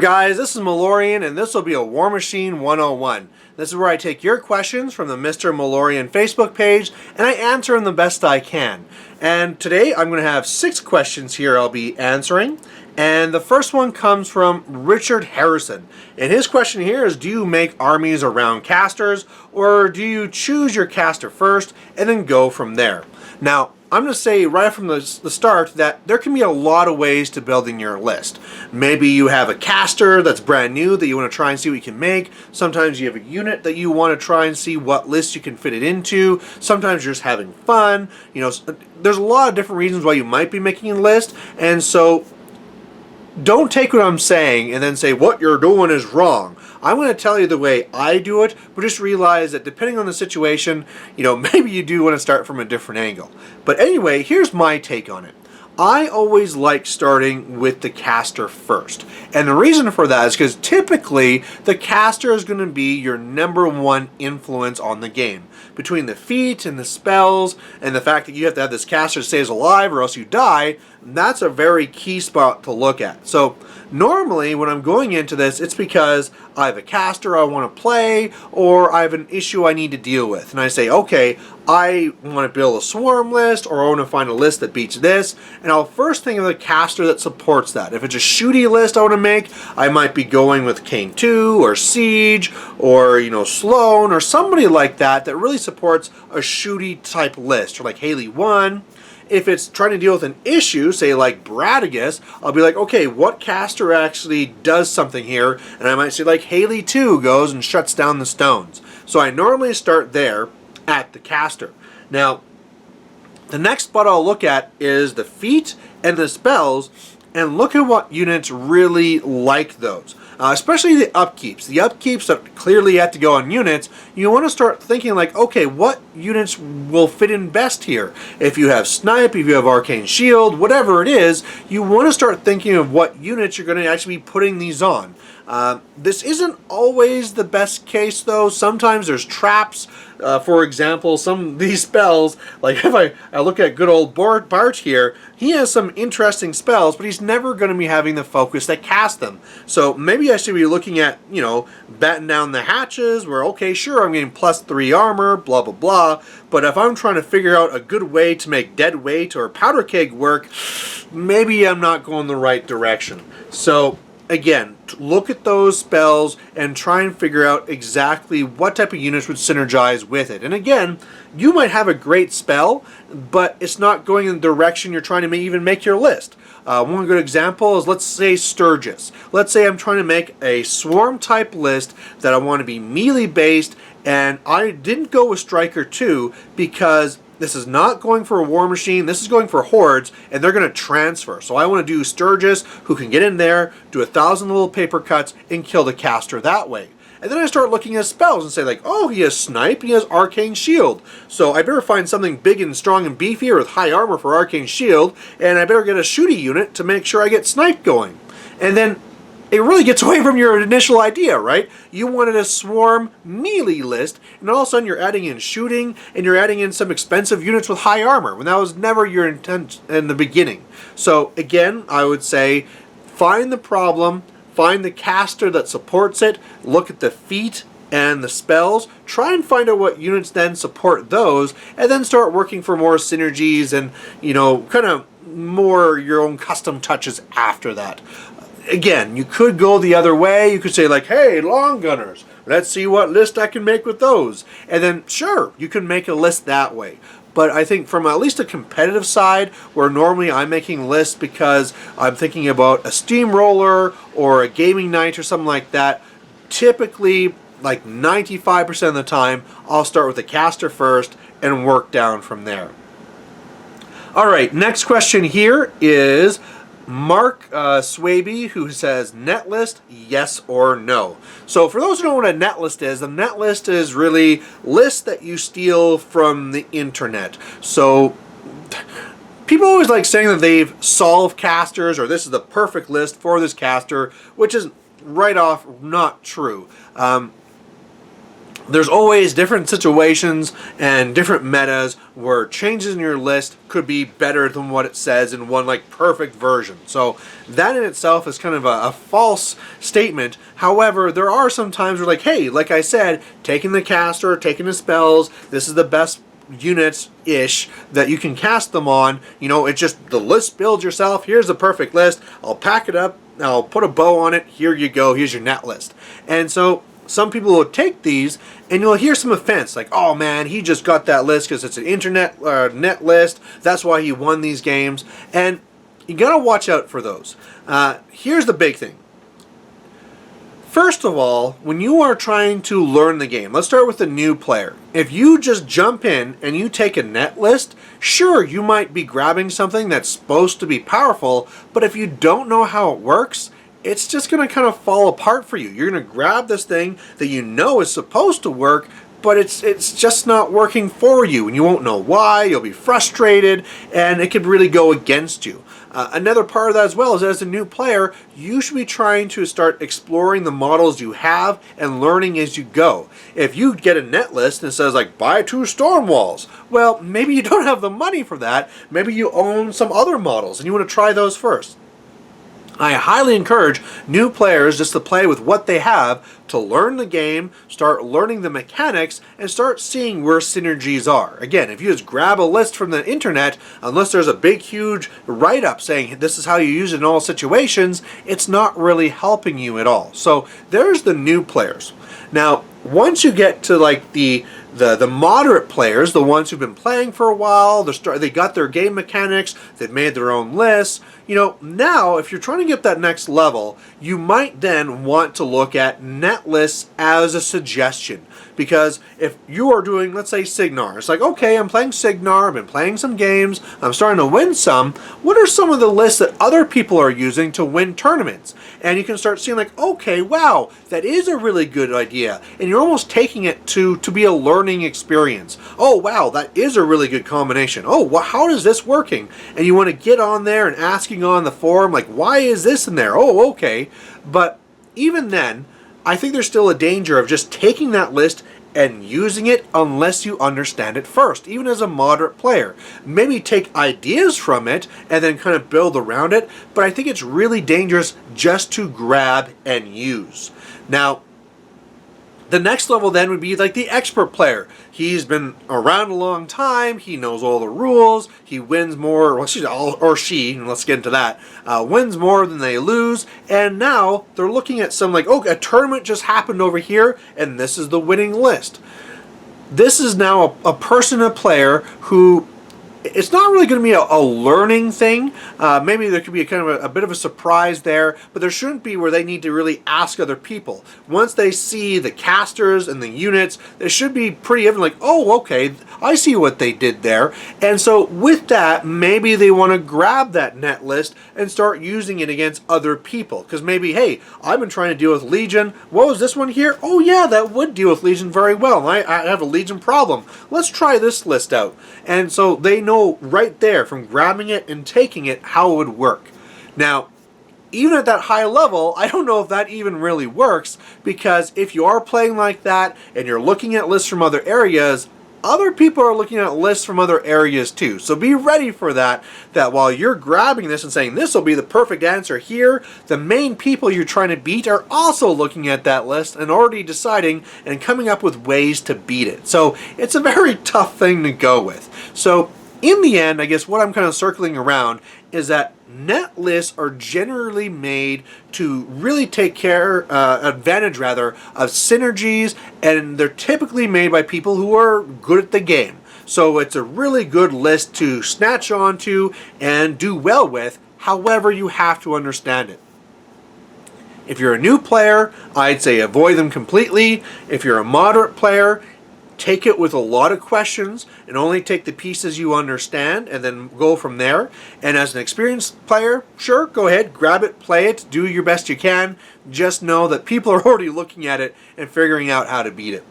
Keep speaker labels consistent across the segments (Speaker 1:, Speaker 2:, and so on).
Speaker 1: guys, this is Malorian, and this will be a Warmachine 101. This is where I take your questions from the Mr. Malorian Facebook page, and I answer them the best I can. And today I'm going to have 6 questions here I'll be answering. And the first one comes from Richard Harrison. And his question here is, do you make armies around casters, or do you choose your caster first and then go from there? Now, I'm going to say right from the start that there can be a lot of ways to building your list. Maybe you have a caster that's brand new that you want to try and see what you can make. Sometimes you have a unit that you want to try and see what list you can fit it into. Sometimes you're just having fun. You know, there's a lot of different reasons why you might be making a list. And so don't take what I'm saying and then say what you're doing is wrong. I'm going to tell you the way I do it, but just realize that depending on the situation, you know, maybe you do want to start from a different angle. But anyway, here's my take on it. I always like starting with the caster first. And the reason for that is because typically the caster is going to be your #1 influence on the game. Between the feat and the spells and the fact that you have to have this caster stays alive or else you die, that's a very key spot to look at. So normally when I'm going into this, it's because I have a caster I want to play or I have an issue I need to deal with. And I say, okay, I want to build a swarm list or I want to find a list that beats this. And I'll first think of the caster that supports that. If it's a shooty list I want to make, I might be going with Kane 2 or Siege or, you know, Sloan or somebody like that that really supports a shooty type list, or like Haley 1. If it's trying to deal with an issue, say like Bradigus, I'll be like, okay, what caster actually does something here? And I might say like Haley 2 goes and shuts down the stones. So I normally start there at the caster. Now, the next spot I'll look at is the feat and the spells, and look at what units really like those. Especially the upkeeps. The upkeeps that clearly have to go on units, you want to start thinking like, okay, what units will fit in best here? If you have Snipe, if you have Arcane Shield, whatever it is, you want to start thinking of what units you're going to actually be putting these on. This isn't always the best case though. Sometimes there's traps. For example, some of these spells, like if I look at good old Bart here, he has some interesting spells, but he's never going to be having the focus that cast them. So maybe I should be looking at, you know, batten down the hatches where, okay, sure, I'm getting +3 armor, blah, blah, blah. But if I'm trying to figure out a good way to make dead weight or powder keg work, maybe I'm not going the right direction. So again, look at those spells and try and figure out exactly what type of units would synergize with it. And again, you might have a great spell, but it's not going in the direction you're trying to even make your list. One good example is, let's say, Sturgis. Let's say I'm trying to make a swarm type list that I want to be melee based, and I didn't go with Striker 2 because this is not going for a Warmachine, this is going for hordes, and they're going to transfer. So I want to do Sturgis, who can get in there, do 1,000 little paper cuts, and kill the caster that way. And then I start looking at spells and say like, oh, he has Snipe, he has Arcane Shield. So I better find something big and strong and beefier with high armor for Arcane Shield, and I better get a shooty unit to make sure I get Snipe going. And then it really gets away from your initial idea, right? You wanted a swarm melee list, and all of a sudden you're adding in shooting, and you're adding in some expensive units with high armor, when that was never your intent in the beginning. So again, I would say, find the problem, find the caster that supports it, look at the feat and the spells, try and find out what units then support those, and then start working for more synergies and, you know, kind of more your own custom touches after that. Again, you could go the other way. You could say like, hey, long gunners, let's see what list I can make with those. And then, sure, you can make a list that way. But I think from at least a competitive side, where normally I'm making lists because I'm thinking about a steamroller or a gaming night or something like that, typically like 95% of the time, I'll start with the caster first and work down from there. All right, next question here is Mark Swaby, who says, netlist, yes or no? So for those who don't know what a netlist is, a netlist is really lists that you steal from the internet. So people always like saying that they've solved casters, or this is the perfect list for this caster, which is right off not true. there's always different situations and different metas where changes in your list could be better than what it says in one like perfect version. So that in itself is kind of a false statement. However, there are some times where like, hey, like I said, taking the caster, taking the spells, this is the best units-ish that you can cast them on. You know, it's just the list builds yourself. Here's the perfect list. I'll pack it up. I'll put a bow on it. Here you go. Here's your net list. And so some people will take these and you'll hear some offense like, oh man, he just got that list because it's an internet net list. That's why he won these games. And you got to watch out for those. Here's the big thing. First of all, when you are trying to learn the game, let's start with the new player. If you just jump in and you take a net list, sure, you might be grabbing something that's supposed to be powerful, but if you don't know how it works, it's just going to kind of fall apart for you. You're going to grab this thing that you know is supposed to work, but it's just not working for you, and you won't know why. You'll be frustrated, and it could really go against you. Another part of that as well is as a new player, you should be trying to start exploring the models you have and learning as you go. If you get a net list and it says like buy 2 stormwalls, well, maybe you don't have the money for that. Maybe you own some other models and you want to try those first. I highly encourage new players just to play with what they have to learn the game, start learning the mechanics, and start seeing where synergies are. Again, if you just grab a list from the internet, unless there's a big, huge write-up saying this is how you use it in all situations, it's not really helping you at all. So there's the new players. Now, once you get to like the moderate players, the ones who've been playing for a while, they got their game mechanics, they've made their own lists. You know, now if you're trying to get that next level, you might then want to look at net lists as a suggestion. Because if you are doing, let's say, Signar, it's like, okay, I'm playing Signar, I've been playing some games, I'm starting to win some. What are some of the lists that other people are using to win tournaments? And you can start seeing like, okay, wow, that is a really good idea. And you're almost taking it to be a learning experience. Oh, wow, that is a really good combination. Oh, well, how is this working? And you want to get on there and asking on the forum, like, why is this in there? Oh, okay. But even then, I think there's still a danger of just taking that list and using it unless you understand it first, even as a moderate player. Maybe take ideas from it and then kind of build around it, but I think it's really dangerous just to grab and use. Now, the next level then would be like the expert player. He's been around a long time, he knows all the rules, he wins more, well, she, and let's get into that, wins more than they lose, and now they're looking at some like, oh, a tournament just happened over here, and this is the winning list. This is now a person, a player, who it's not really going to be a learning thing. Maybe there could be a kind of a bit of a surprise there, but there shouldn't be where they need to really ask other people. Once they see the casters and the units, they should be pretty evident like, oh, okay, I see what they did there. And so with that, maybe they want to grab that net list and start using it against other people. Because maybe, hey, I've been trying to deal with Legion. What was this one here? Oh yeah, that would deal with Legion very well. I have a Legion problem. Let's try this list out. And so they know right there from grabbing it and taking it how it would work. Now, even at that high level, I don't know if that even really works, because if you are playing like that and you're looking at lists from other areas, other people are looking at lists from other areas too. So be ready for that while you're grabbing this and saying this will be the perfect answer here, the main people you're trying to beat are also looking at that list and already deciding and coming up with ways to beat it. So it's a very tough thing to go with. So in the end, I guess what I'm kind of circling around is that net lists are generally made to really take advantage rather of synergies, and they're typically made by people who are good at the game. So it's a really good list to snatch onto and do well with. However, you have to understand it. If you're a new player, I'd say avoid them completely. If you're a moderate player, take it with a lot of questions and only take the pieces you understand and then go from there. And as an experienced player, sure, go ahead, grab it, play it, do your best you can. Just know that people are already looking at it and figuring out how to beat it.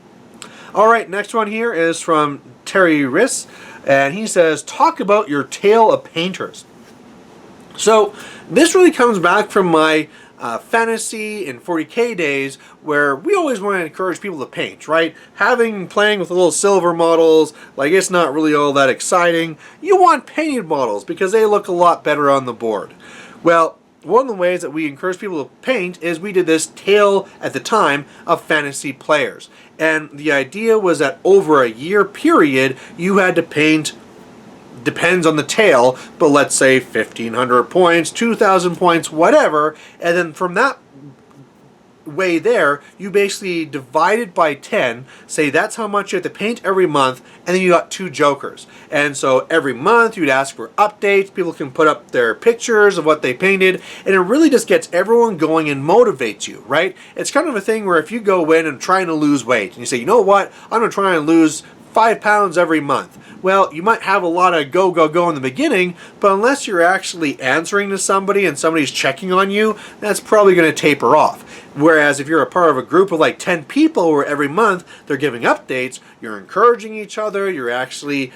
Speaker 1: All right, next one here is from Terry Riss, and he says, talk about your tale of painters. So this really comes back from my fantasy and 40K days where we always want to encourage people to paint, right? Playing with little silver models, like it's not really all that exciting. You want painted models because they look a lot better on the board. Well, one of the ways that we encourage people to paint is we did this tale at the time of fantasy players. And the idea was that over a year period, you had to paint, depends on the tale, but let's say 1,500 points, 2,000 points, whatever. And then from that way there, you basically divide it by 10, say that's how much you have to paint every month, and then you got 2 jokers. And so every month you'd ask for updates, people can put up their pictures of what they painted, and it really just gets everyone going and motivates you, right? It's kind of a thing where if you go in and trying to lose weight, and you say, you know what, I'm going to try and lose 5 pounds every month. Well, you might have a lot of go in the beginning, but unless you're actually answering to somebody and somebody's checking on you, that's probably going to taper off. Whereas if you're a part of a group of like 10 people where every month they're giving updates, you're encouraging each other, you're actually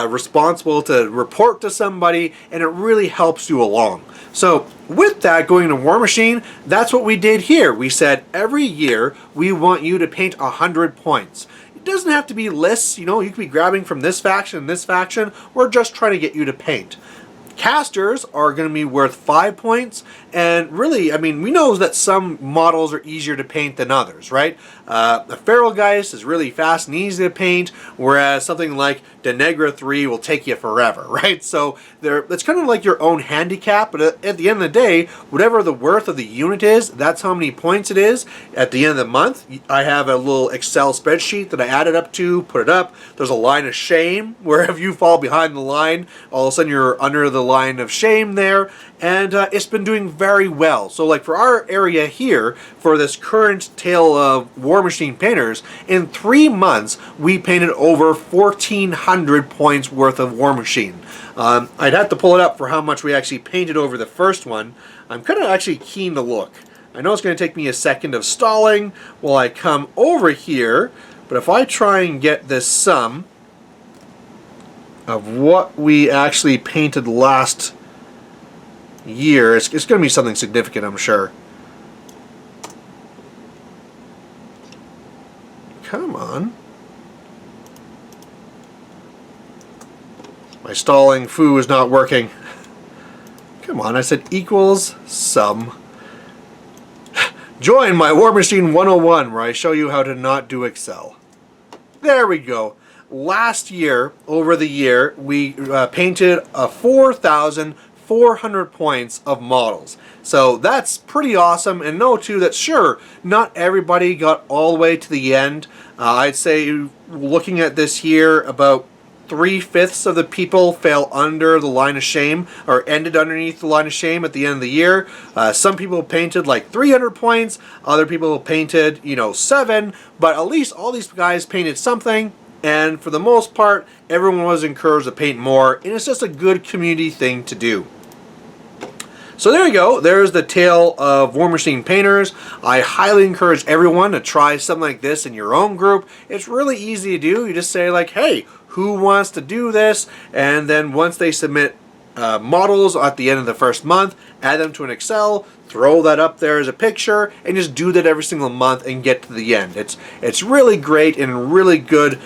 Speaker 1: responsible to report to somebody, and it really helps you along. So with that, going to Warmachine, that's what we did here. We said every year we want you to paint 100 points. It doesn't have to be lists, you know, you could be grabbing from this faction and this faction. We're just trying to get you to paint. Casters are going to be worth 5 points, and really, I mean, we know that some models are easier to paint than others, right? A Feral Geist is really fast and easy to paint, whereas something like Denegra 3 will take you forever, right? So it's kind of like your own handicap, but at the end of the day, whatever the worth of the unit is, that's how many points it is. At the end of the month, I have a little Excel spreadsheet that I added up to, put it up. There's a line of shame, where if you fall behind the line, all of a sudden you're under the line of shame there, and it's been doing very well. So like for our area here, for this current tale of Warmachine painters, in 3 months we painted over 1,400 points worth of Warmachine. I'd have to pull it up for how much we actually painted over the first one. I'm kind of actually keen to look. I know it's going to take me a second of stalling while I come over here, but if I try and get this sum of what we actually painted last year, it's going to be something significant, I'm sure. Come on. My stalling foo is not working. Come on, I said equals sum. Join my Warmachine 101 where I show you how to not do Excel. There we go. Last year, over the year, we painted 4,400 points of models. So that's pretty awesome, and know too that sure, not everybody got all the way to the end. I'd say looking at this year, about 3/5 of the people fell under the line of shame, or ended underneath the line of shame at the end of the year. Some people painted like 300 points, other people painted, 7, but at least all these guys painted something. And for the most part, everyone was encouraged to paint more, and it's just a good community thing to do. So there you go. There's the tale of Warmachine painters. I highly encourage everyone to try something like this in your own group. It's really easy to do. You just say like, hey, who wants to do this? And then once they submit models at the end of the first month, add them to an Excel, throw that up there as a picture, and just do that every single month and get to the end. It's really great and really good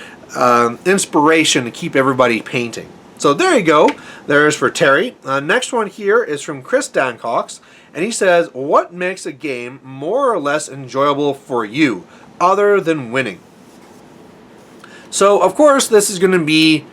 Speaker 1: inspiration to keep everybody painting. So there you go. There's for Terry. Next one here is from Chris Dancox, and he says, what makes a game more or less enjoyable for you, other than winning? So of course this is going to be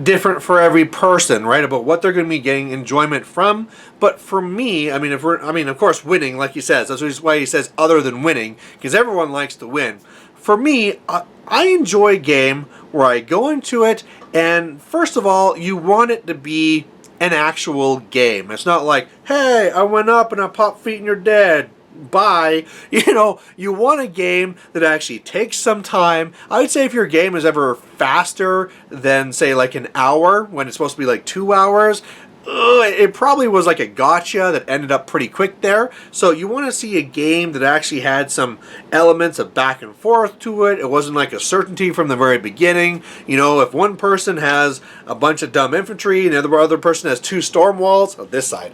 Speaker 1: different for every person, right, about what they're going to be getting enjoyment from. But for me, I mean, of course winning, like he says, that's why he says other than winning, because everyone likes to win. For me, I enjoy a game where I go into it, and first of all, you want it to be an actual game. It's not like, hey, I went up and I popped feet and you're dead. Bye. You want a game that actually takes some time. I would say if your game is ever faster than, say, like an hour, when it's supposed to be like 2 hours, it probably was like a gotcha that ended up pretty quick there. So you want to see a game that actually had some elements of back and forth to it. It wasn't like a certainty from the very beginning. You know, if one person has a bunch of dumb infantry and the other person has two storm walls, oh, this side,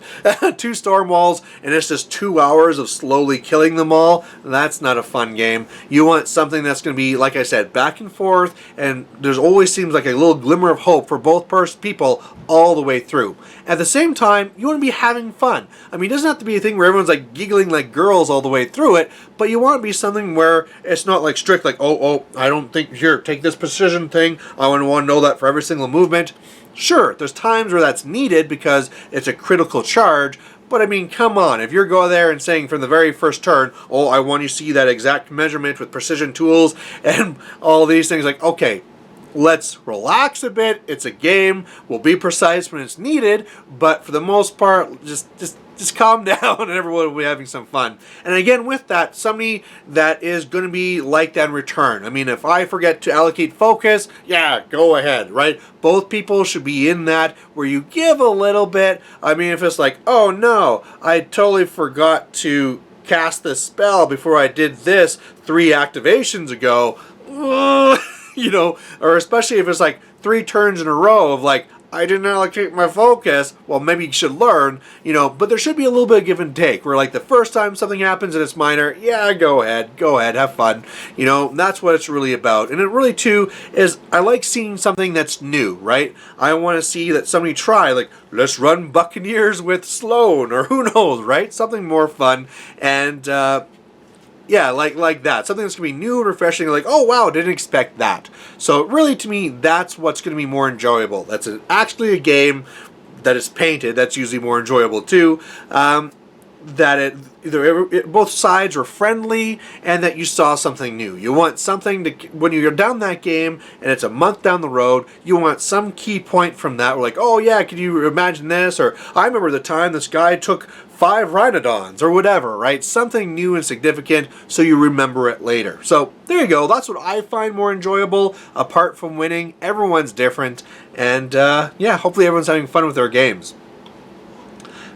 Speaker 1: two storm walls, and it's just 2 hours of slowly killing them all, that's not a fun game. You want something that's going to be, like I said, back and forth, and there's always seems like a little glimmer of hope for both people all the way through. At the same time, you want to be having fun. I mean, it doesn't have to be a thing where everyone's like giggling like girls all the way through it, but you want to be something where it's not like strict, like, oh, I don't think, here, take this precision thing, I want to know that for every single movement. Sure, there's times where that's needed because it's a critical charge, but I mean, come on, if you're going there and saying from the very first turn, oh, I want you to see that exact measurement with precision tools and all these things, like, okay, let's relax a bit. It's a game. We'll be precise when it's needed, but for the most part, just calm down and everyone will be having some fun. And again, with that, somebody that is going to be like that in return. I mean, if I forget to allocate focus, yeah, go ahead, right? Both people should be in that where you give a little bit. I mean, if it's like, oh no, I totally forgot to cast this spell before I did this 3 activations ago, you know, or especially if it's like 3 turns in a row of like, I didn't allocate my focus, well, maybe you should learn, you know, but there should be a little bit of give and take, where like the first time something happens and it's minor, yeah, go ahead, have fun, you know, that's what it's really about. And it really, too, is I like seeing something that's new, right? I want to see that somebody try, like, let's run Buccaneers with Sloan, or who knows, right? Something more fun, and, yeah, like that. Something that's going to be new and refreshing, like, oh, wow, didn't expect that. So really, to me, that's what's going to be more enjoyable. That's actually a game that is painted. That's usually more enjoyable, too. That both sides are friendly and that you saw something new. You want something to, when you're down that game and it's a month down the road, you want some key point from that. We're like, oh yeah, can you imagine this? Or I remember the time this guy took 5 Rhinodons or whatever, right? Something new and significant so you remember it later. So there you go. That's what I find more enjoyable apart from winning. Everyone's different. And yeah, hopefully everyone's having fun with their games.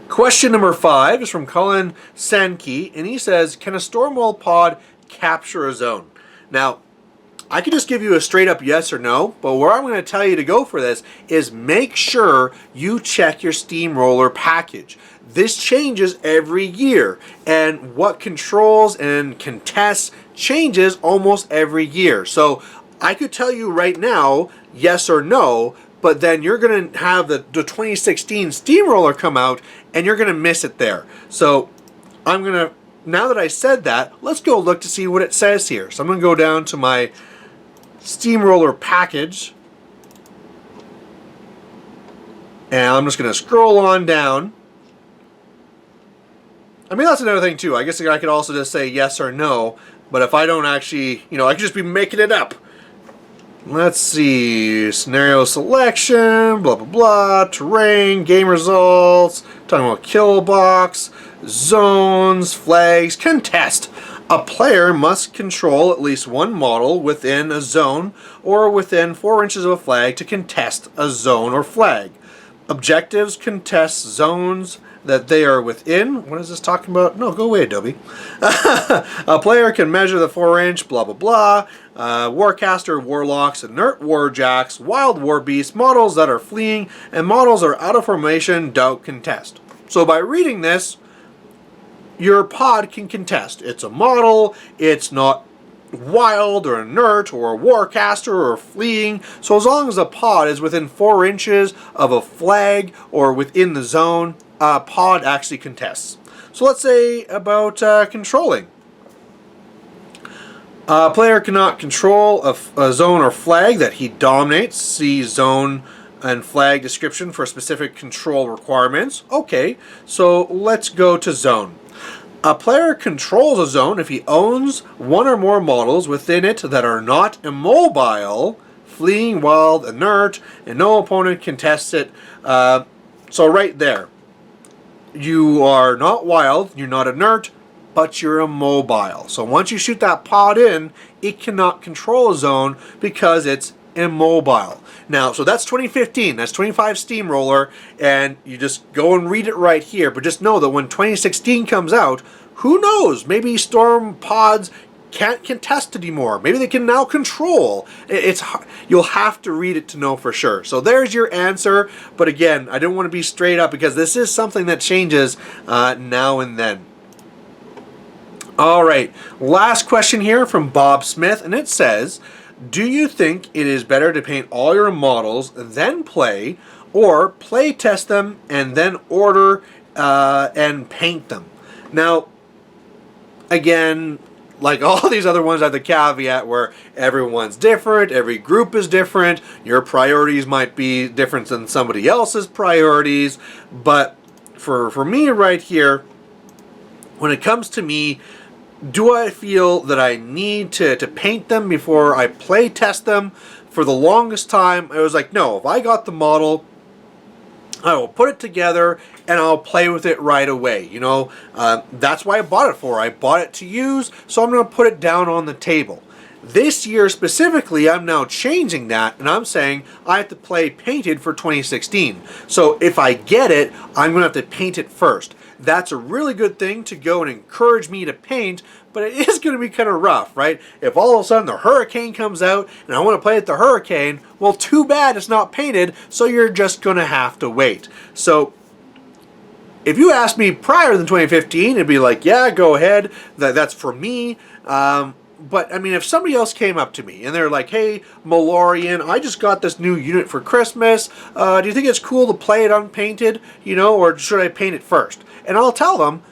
Speaker 1: Question number 5 is from Colin Sankey, and he says, can a stormwall pod capture a zone? Now, I could just give you a straight up yes or no, but where I'm going to tell you to go for this is make sure you check your steamroller package. This changes every year, and what controls and contests changes almost every year. So I could tell you right now, yes or no, but then you're going to have the 2016 steamroller come out and you're going to miss it there. So I'm going to, now that I said that, let's go look to see what it says here. So I'm going to go down to my steamroller package and I'm just going to scroll on down. I mean, that's another thing too. I guess I could also just say yes or no, but if I don't actually, you know, I could just be making it up. Let's see, scenario selection, blah, blah, blah, terrain, game results, talking about kill box, zones, flags, contest. A player must control at least one model within a zone or within 4 inches of a flag to contest a zone or flag. Objectives contest zones that they are within. What is this talking about? No, go away, Adobe. A player can measure the 4-inch, blah, blah, blah. Warcaster, warlocks, inert warjacks, wild war beasts, models that are fleeing, and models that are out of formation, doubt contest. So by reading this, your pod can contest. It's a model, it's not wild or inert or warcaster or fleeing. So as long as a pod is within 4 inches of a flag or within the zone, a pod actually contests. So let's say about controlling. A player cannot control a zone or flag that he dominates. See zone and flag description for specific control requirements. Okay, so let's go to zone. A player controls a zone if he owns one or more models within it that are not immobile, fleeing, wild, inert, and no opponent contests it. So right there, you are not wild, you're not inert, but you're immobile. So once you shoot that pod in, it cannot control a zone because it's immobile. Now, so that's 2015, that's 25 Steamroller, and you just go and read it right here. But just know that when 2016 comes out, who knows? Maybe Storm Pods can't contest anymore. Maybe they can now control. You'll have to read it to know for sure. So there's your answer. But again, I didn't want to be straight up because this is something that changes now and then. All right, last question here from Bob Smith, and it says, do you think it is better to paint all your models, then play, or play test them and then order and paint them? Now, again, like all these other ones, I have the caveat where everyone's different, every group is different, your priorities might be different than somebody else's priorities, but for me right here, when it comes to me, do I feel that I need to paint them before I play test them? For the longest time, I was like, no, if I got the model, I will put it together and I'll play with it right away. You know, that's why I bought it for. I bought it to use, so I'm going to put it down on the table. This year specifically, I'm now changing that, and I'm saying I have to play painted for 2016. So if I get it, I'm going to have to paint it first. That's a really good thing to go and encourage me to paint, but it is going to be kind of rough, right? If all of a sudden the Hurricane comes out and I want to play with the Hurricane, well, too bad it's not painted, so you're just going to have to wait. So if you asked me prior than 2015, it'd be like, yeah, go ahead, that's for me. But, I mean, if somebody else came up to me and they're like, hey, Malorian, I just got this new unit for Christmas. Do you think it's cool to play it unpainted, you know, or should I paint it first? And I'll tell them,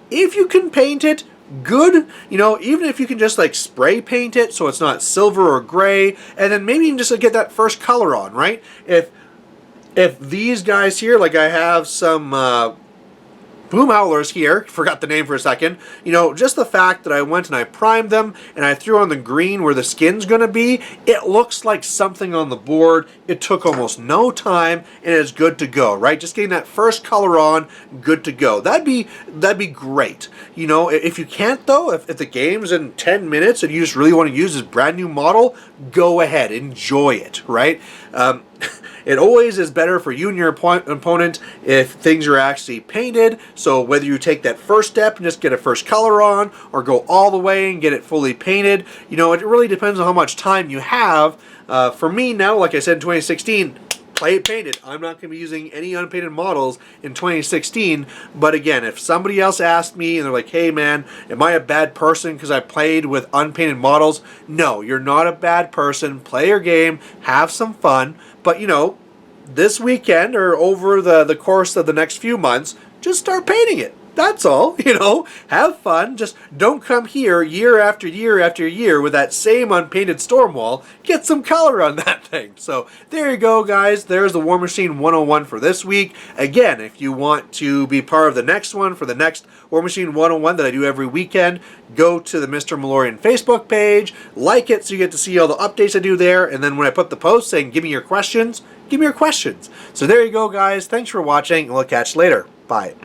Speaker 1: if you can paint it, good. You know, even if you can just, like, spray paint it so it's not silver or gray, and then maybe even just like, get that first color on, right? If these guys here, like I have some Boom Howlers here, forgot the name for a second, you know, just the fact that I went and I primed them and I threw on the green where the skin's going to be, it looks like something on the board. It took almost no time and it's good to go, right? Just getting that first color on, good to go. That'd be great. You know, if you can't though, if the game's in 10 minutes and you just really want to use this brand new model, go ahead, enjoy it, right? It always is better for you and your opponent if things are actually painted. So whether you take that first step and just get a first color on, or go all the way and get it fully painted, you know, it really depends on how much time you have. For me now, like I said in 2016, play it painted. I'm not going to be using any unpainted models in 2016. But again, if somebody else asked me and they're like, hey man, am I a bad person because I played with unpainted models? No, you're not a bad person. Play your game, have some fun. But you know, this weekend or over the course of the next few months, just start painting it. That's all, you know, have fun. Just don't come here year after year after year with that same unpainted Stormwall. Get some color on that thing. So there you go, guys. There's the Warmachine 101 for this week. Again, if you want to be part of the next one for the next Warmachine 101 that I do every weekend, go to the Mr. Malorian Facebook page, like it so you get to see all the updates I do there, and then when I put the post saying give me your questions, give me your questions. So there you go, guys. Thanks for watching, and we'll catch you later. Bye.